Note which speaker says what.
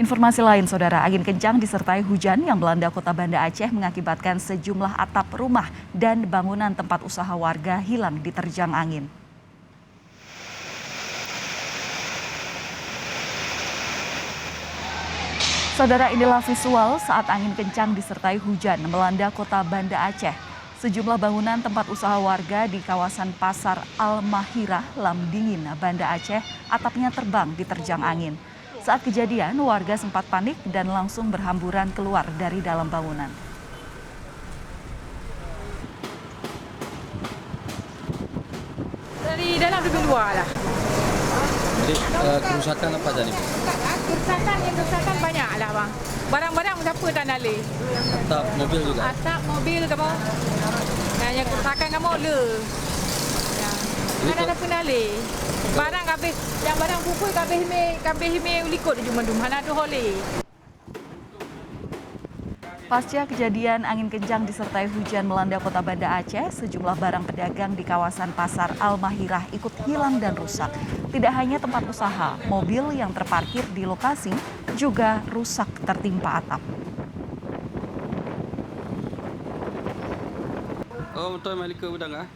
Speaker 1: Informasi lain, Saudara, angin kencang disertai hujan yang melanda kota Banda Aceh mengakibatkan sejumlah atap rumah dan bangunan tempat usaha warga hilang diterjang angin. Saudara, inilah visual saat angin kencang disertai hujan melanda kota Banda Aceh. Sejumlah bangunan tempat usaha warga di kawasan Pasar Al-Mahirah, Lamdingin, Banda Aceh, atapnya terbang diterjang angin. Saat kejadian, warga sempat panik dan langsung berhamburan keluar dari dalam bangunan.
Speaker 2: Dari dalam lebih luar lah.
Speaker 3: Jadi kerusakan apa tadi?
Speaker 2: Kerusakan banyak lah bang. Barang-barang siapa tak nalih.
Speaker 3: Atap mobil juga?
Speaker 2: Atap mobil kamu. Yang kerusakan kamu le. Mana ada penalih. Barang habis, yang barang pukul kabeh hime ulikut cuma mana tu hole.
Speaker 1: Pasca kejadian angin kencang disertai hujan melanda kota Banda Aceh, sejumlah barang pedagang di kawasan Pasar Al-Mahirah ikut hilang dan rusak. Tidak hanya tempat usaha, mobil yang terparkir di lokasi juga rusak tertimpa atap.
Speaker 3: Oh, betul Malika Udang ah?